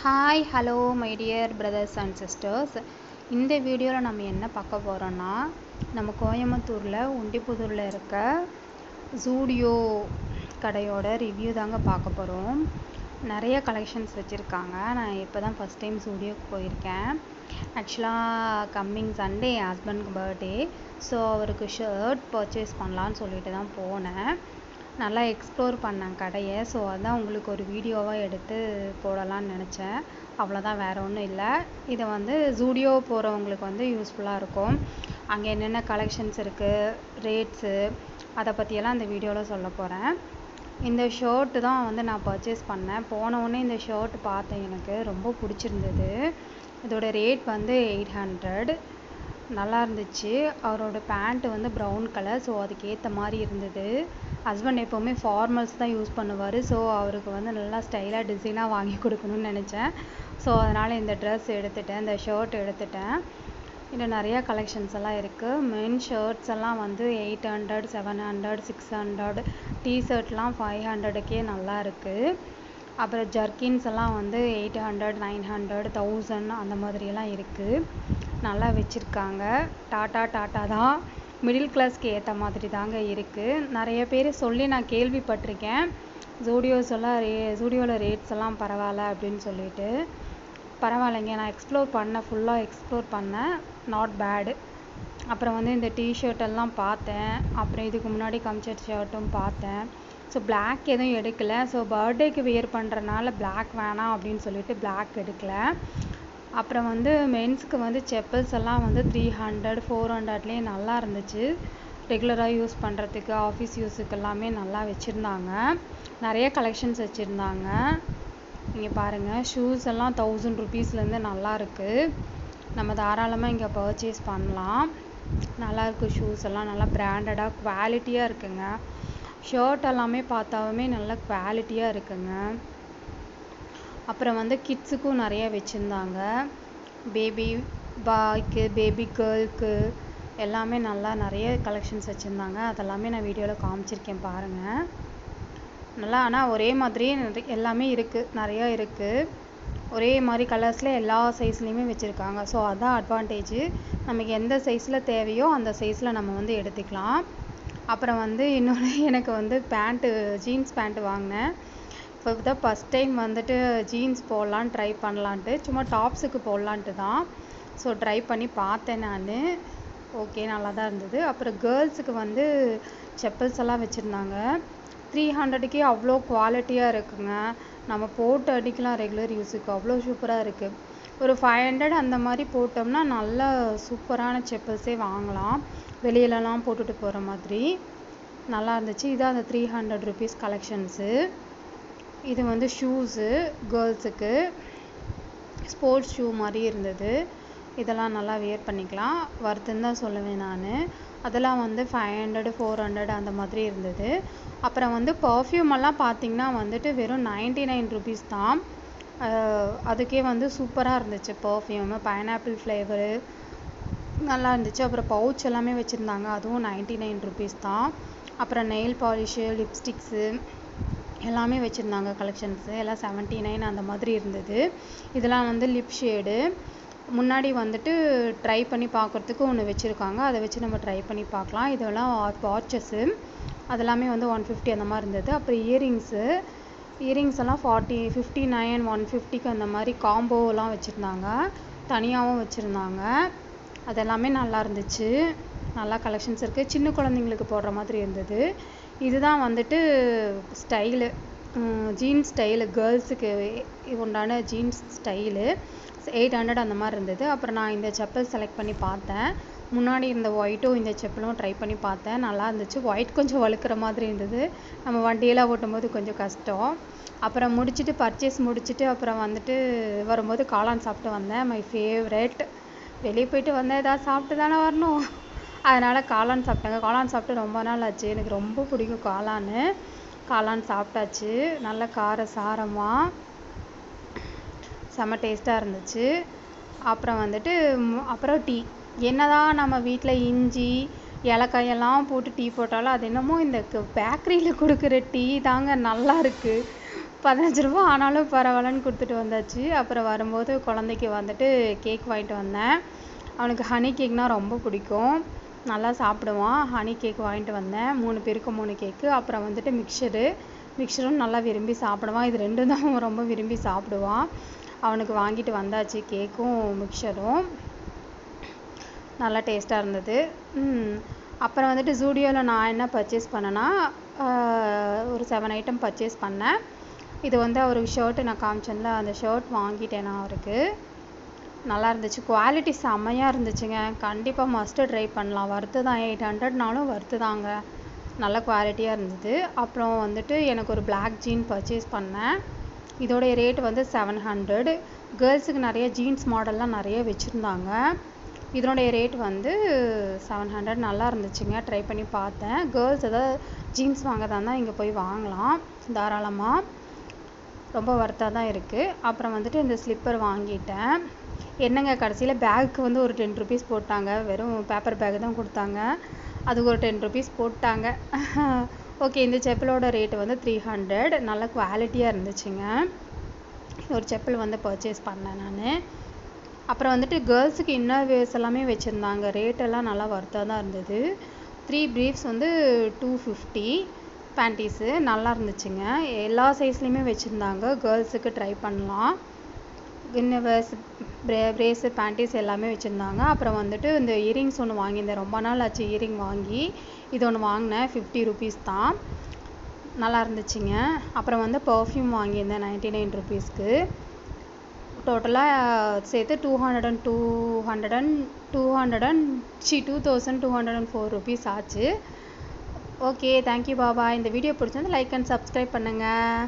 Hi hello my dear brothers and sisters. இந்த வீடியோவில் நம்ம என்ன பார்க்க போகிறோன்னா, நம்ம கோயம்புத்தூரில் உண்டிப்புதூரில் இருக்க ஜூடியோ கடையோட ரிவ்யூ தாங்க பார்க்க போகிறோம். நிறைய கலெக்ஷன்ஸ் வச்சுருக்காங்க. நான் இப்போ தான் ஃபஸ்ட் டைம் ஜூடியோக்கு போயிருக்கேன். ஆக்சுவலாக கம்மிங் சண்டே என் ஹஸ்பண்டுக்கு பர்த்டே. ஸோ அவருக்கு ஷர்ட் பர்ச்சேஸ் பண்ணலான்னு சொல்லிட்டு தான் போனேன். நல்லா எக்ஸ்ப்ளோர் பண்ணேன் கடையை. ஸோ அதான் உங்களுக்கு ஒரு வீடியோவாக எடுத்து போடலான்னு நினச்சேன். அவ்வளோதான், வேறு ஒன்றும் இல்லை. இதை ஜூடியோ போகிறவங்களுக்கு யூஸ்ஃபுல்லாக இருக்கும். அங்கே என்னென்ன கலெக்ஷன்ஸ் இருக்குது, ரேட்ஸு, அதை பற்றியெல்லாம் இந்த வீடியோவில் சொல்ல போகிறேன். இந்த ஷர்ட்டு தான் நான் பர்ச்சேஸ் பண்ணேன். போனவுடனே இந்த ஷர்ட் பார்த்தேன், எனக்கு ரொம்ப பிடிச்சிருந்தது. இதோட ரேட் 800. நல்லா இருந்துச்சு. அவரோட பேண்ட்டு ப்ரௌன் கலர். ஸோ அதுக்கேற்ற மாதிரி இருந்தது. ஹஸ்பண்ட் எப்போவுமே ஃபார்மல்ஸ் தான் யூஸ் பண்ணுவார். ஸோ அவருக்கு நல்லா ஸ்டைலாக டிசைனாக வாங்கி கொடுக்கணும்னு நினச்சேன். ஸோ அதனால் இந்த ட்ரெஸ் எடுத்துட்டேன், இந்த ஷர்ட் எடுத்துட்டேன். இன்னும் நிறையா கலெக்ஷன்ஸ் எல்லாம் இருக்குது. மென் ஷர்ட்ஸ் எல்லாம் 800, 700, 600, டிஷர்ட்லாம் 500க்கே நல்லா இருக்குது. அப்புறம் ஜர்க்கின்ஸ் எல்லாம் 800, 900, 1000 அந்த மாதிரியெல்லாம் இருக்குது. நல்லா வச்சுருக்காங்க. டாட்டா தான். மிடில் கிளாஸ்க்கு ஏற்ற மாதிரி தாங்க இருக்குது. நிறைய பேர் சொல்லி நான் கேள்விப்பட்டிருக்கேன், ஜூடியோவில் ரேட்ஸ் எல்லாம் பரவாயில்ல அப்படின்னு சொல்லிட்டு. பரவாயில்லைங்க, நான் ஃபுல்லாக எக்ஸ்ப்ளோர் பண்ணேன். Not bad. அப்புறம் இந்த டிஷர்ட் எல்லாம் பார்த்தேன். அப்புறம் இதுக்கு முன்னாடி கம்சர்ட் ஷர்ட்டும் பார்த்தேன். ஸோ பிளாக் எதுவும் எடுக்கலை. ஸோ பர்த்டேக்கு வியர் பண்ணுறனால பிளாக் வேணாம் அப்படின்னு சொல்லிட்டு பிளாக் எடுக்கலை. அப்புறம் மென்ஸுக்கு செப்பல்ஸ் எல்லாம் 300, 400லேயே நல்லா இருந்துச்சு. ரெகுலராக யூஸ் பண்ணுறதுக்கு, ஆஃபீஸ் யூஸுக்கு எல்லாமே நல்லா வச்சுருந்தாங்க. நிறைய கலெக்ஷன்ஸ் வச்சுருந்தாங்க. நீங்கள் பாருங்கள், ஷூஸ் எல்லாம் 1000 ருபீஸ்லேருந்து நல்லா இருக்குது. நம்ம தாராளமாக இங்கே பர்ச்சேஸ் பண்ணலாம். நல்லாயிருக்கு. ஷூஸ் எல்லாம் நல்லா பிராண்டடாக குவாலிட்டியாக இருக்குங்க. ஷர்ட் எல்லாமே பார்த்தாலுமே நல்ல குவாலிட்டியாக இருக்குங்க. அப்புறம் கிட்ஸுக்கும் நிறைய வச்சுருந்தாங்க. பேபி பாய்க்கு, பேபி கேர்ளுக்கு எல்லாமே நிறைய கலெக்ஷன்ஸ் வச்சுருந்தாங்க. அதெல்லாமே நான் வீடியோவில் காமிச்சிருக்கேன் பாருங்கள். நல்லா, ஆனால் ஒரே மாதிரியே எல்லாமே இருக்குது, நிறையா இருக்குது. ஒரே மாதிரி கலர்ஸில் எல்லா சைஸ்லேயுமே வச்சுருக்காங்க. ஸோ அதுதான் அட்வான்டேஜு. நமக்கு எந்த சைஸில் தேவையோ அந்த சைஸில் நம்ம எடுத்துக்கலாம். அப்புறம் இன்னொன்று, எனக்கு பேண்ட்டு, ஜீன்ஸ் பேண்ட்டு வாங்கினேன். இப்போ தான் ஃபஸ்ட் டைம் ஜீன்ஸ் போடலான்னு ட்ரை பண்ணலான்ட்டு, சும்மா டாப்ஸுக்கு போடலான்ட்டு தான். ஸோ ட்ரை பண்ணி பார்த்தேன் நான். ஓகே, நல்லா தான் இருந்தது. அப்புறம் கேர்ள்ஸுக்கு செப்பல்ஸ் எல்லாம் வச்சுருந்தாங்க. 300க்கே அவ்வளோ குவாலிட்டியாக இருக்குங்க. நம்ம போட்டு அடிக்கலாம் ரெகுலர் யூஸுக்கு. அவ்வளோ சூப்பராக இருக்குது. ஒரு 500 அந்த மாதிரி போட்டோம்னா நல்ல சூப்பரான செப்பல்ஸே வாங்கலாம், வெளியிலலாம் போட்டுட்டு போகிற மாதிரி. நல்லா இருந்துச்சு. இதான் அந்த 300 ருபீஸ் கலெக்ஷன்ஸு. இது ஷூஸு கேர்ள்ஸுக்கு, ஸ்போர்ட்ஸ் ஷூ மாதிரி இருந்தது. இதெல்லாம் நல்லா வியர் பண்ணிக்கலாம். வருதுன்னு தான் சொல்லுவேன் நான். அதெல்லாம் 500, 400 அந்த மாதிரி இருந்தது. அப்புறம் பர்ஃப்யூம் எல்லாம் பார்த்திங்கன்னா வெறும் 99 ருபீஸ் தான். அதுக்கே சூப்பராக இருந்துச்சு. பர்ஃப்யூமு பைனாப்பிள் ஃப்ளேவரு நல்லா இருந்துச்சு. அப்புறம் பவுச் எல்லாமே வச்சுருந்தாங்க. அதுவும் 99 ருபீஸ் தான். அப்புறம் நெயில் பாலிஷு, லிப்ஸ்டிக்ஸு எல்லாமே வச்சுருந்தாங்க. கலெக்ஷன்ஸு எல்லாம் 79 அந்த மாதிரி இருந்தது. இதெல்லாம் லிப் ஷேடு. முன்னாடி ட்ரை பண்ணி பார்க்குறதுக்கு ஒன்று வச்சுருக்காங்க. அதை வச்சு நம்ம ட்ரை பண்ணி பார்க்கலாம். இதெல்லாம் வாட்சஸ்ஸு, அதெல்லாமே 150 அந்த மாதிரி இருந்தது. அப்புறம் இயரிங்ஸ் எல்லாம் 40, 59, 150க்கு அந்த மாதிரி காம்போலாம் வச்சுருந்தாங்க. தனியாகவும் வச்சுருந்தாங்க. அதெல்லாமே நல்லா இருந்துச்சு. நல்லா கலெக்ஷன்ஸ் இருக்குது. சின்ன குழந்தைங்களுக்கு போடுற மாதிரி இருந்தது. இதுதான் ஸ்டைலு, ஜீன்ஸ் ஸ்டைலு, கேர்ள்ஸுக்கு உண்டான ஜீன்ஸ் ஸ்டைலு. 800 அந்த மாதிரி இருந்தது. அப்புறம் நான் இந்த செப்பல் செலக்ட் பண்ணி பார்த்தேன். முன்னாடி இருந்த ஒயிட்டும் இந்த செப்பலும் ட்ரை பண்ணி பார்த்தேன். நல்லா இருந்துச்சு. ஒயிட் கொஞ்சம் வழுக்கிற மாதிரி இருந்தது. நம்ம வண்டியெல்லாம் ஓட்டும்போது கொஞ்சம் கஷ்டம். அப்புறம் பர்ச்சேஸ் முடிச்சுட்டு அப்புறம் வரும்போது காளான் சாப்பிட்டு வந்தேன். My favourite. வெளியே போயிட்டு வந்தேன், ஏதாவது சாப்பிட்டு தானே வரணும். அதனால் காளான் சாப்பிட்டாங்க. காளான் சாப்பிட்டு ரொம்ப நாள் ஆச்சு. எனக்கு ரொம்ப பிடிக்கும் காளான் சாப்பிட்டாச்சு. நல்ல கார சாரமாக செம்ம டேஸ்ட்டாக இருந்துச்சு. அப்புறம் அப்புறம் டீ. என்னதான் நம்ம வீட்டில் இஞ்சி, ஏலக்காயெல்லாம் போட்டு டீ போட்டாலும் அது என்னமோ இந்த பேக்கரியில் கொடுக்குற டீ தாங்க நல்லா இருக்குது. 15 ரூபா ஆனாலும் பரவாயில்லன்னு கொடுத்துட்டு வந்தாச்சு. அப்புறம் வரும்போது குழந்தைக்கு வந்துட்டு கேக் வாங்கிட்டு வந்தேன். அவனுக்கு ஹனி கேக்னால் ரொம்ப பிடிக்கும், நல்லா சாப்பிடுவான். ஹனி கேக் வாங்கிட்டு வந்தேன், 3 பேருக்கு 3 கேக்கு. அப்புறம் வந்துட்டு மிக்சரும் நல்லா விரும்பி சாப்பிடுவான். இது 2 தான் ரொம்ப விரும்பி சாப்பிடுவான். அவனுக்கு வாங்கிட்டு வந்தாச்சு, கேக்கும் மிக்சரும். நல்லா டேஸ்ட்டாக இருந்தது. அப்புறம் வந்துட்டு ஜூடியோவில் நான் என்ன பர்ச்சேஸ் பண்ணேன்னா, ஒரு 7 ஐட்டம் பர்ச்சேஸ் பண்ணேன். இது வந்து அவருக்கு ஷர்ட்டு நான் காமிச்சேன்ல, அந்த ஷர்ட் வாங்கிட்டேன் நான் அவருக்கு. நல்லா இருந்துச்சு, குவாலிட்டி செம்மையாக இருந்துச்சுங்க. கண்டிப்பாக மஸ்ட்டு ட்ரை பண்ணலாம். வர்த்து தான், 800னாலும் வர்த்து தாங்க, நல்ல குவாலிட்டியாக இருந்தது. அப்புறம் வந்துட்டு எனக்கு ஒரு பிளாக் ஜீன் பர்ச்சேஸ் பண்ணேன். இதோடைய ரேட் வந்து 700. கேர்ள்ஸுக்கு நிறைய ஜீன்ஸ் மாடல்லாம் நிறைய வச்சுருந்தாங்க. இதனுடைய ரேட் வந்து 700. நல்லா இருந்துச்சுங்க, ட்ரை பண்ணி பார்த்தேன். கேர்ள்ஸ் ஏதாவது ஜீன்ஸ் வாங்கறதா இருந்தால் இங்கே போய் வாங்கலாம் தாராளமாக, ரொம்ப வர்த்தாக தான் இருக்குது. அப்புறம் வந்துட்டு இந்த ஸ்லிப்பர் வாங்கிட்டேன். என்னங்க கடைசியில் பேக்கு வந்து ஒரு 10 ருபீஸ் போட்டாங்க. வெறும் பேப்பர் பேக்கு தான் கொடுத்தாங்க, அதுக்கு ஒரு 10 ருபீஸ் போட்டாங்க. ஓகே, இந்த செப்பலோட ரேட்டு வந்து 300. நல்ல குவாலிட்டியாக இருந்துச்சுங்க. ஒரு செப்பல் வந்து பர்ச்சேஸ் பண்ணேன் நான். அப்புறம் வந்துட்டு கேர்ள்ஸுக்கு இன்னர் வேர்ஸ் எல்லாமே வச்சுருந்தாங்க. ரேட்டெல்லாம் நல்லா வர்த்தாக தான் இருந்தது. 3 ப்ரீஃப்ஸ் வந்து 250. பேண்டீஸு நல்லா இருந்துச்சுங்க. எல்லா சைஸ்லேயுமே வச்சுருந்தாங்க, கேர்ள்ஸுக்கு ட்ரை பண்ணலாம். இன்னர் வேர்ஸ், பிரேஸு, பேண்டீஸ் எல்லாமே வச்சுருந்தாங்க. அப்புறம் வந்துட்டு இந்த இயரிங்ஸ் ஒன்று வாங்கியிருந்தேன், ரொம்ப நாள் ஆச்சு இயரிங் வாங்கி. இது ஒன்று வாங்கினேன், 50 ருபீஸ் தான், நல்லா இருந்துச்சுங்க. அப்புறம் வந்து பர்ஃப்யூம் வாங்கியிருந்தேன் 99 ருபீஸ்க்கு. டோட்டலாக சேர்த்து 2204 ருபீஸ் ஆச்சு. Okay, thank you Baba. இந்த வீடியோ பிடிச்சிருந்து லைக் அண்ட் சப்ஸ்கிரைப் பண்ணுங்கள்.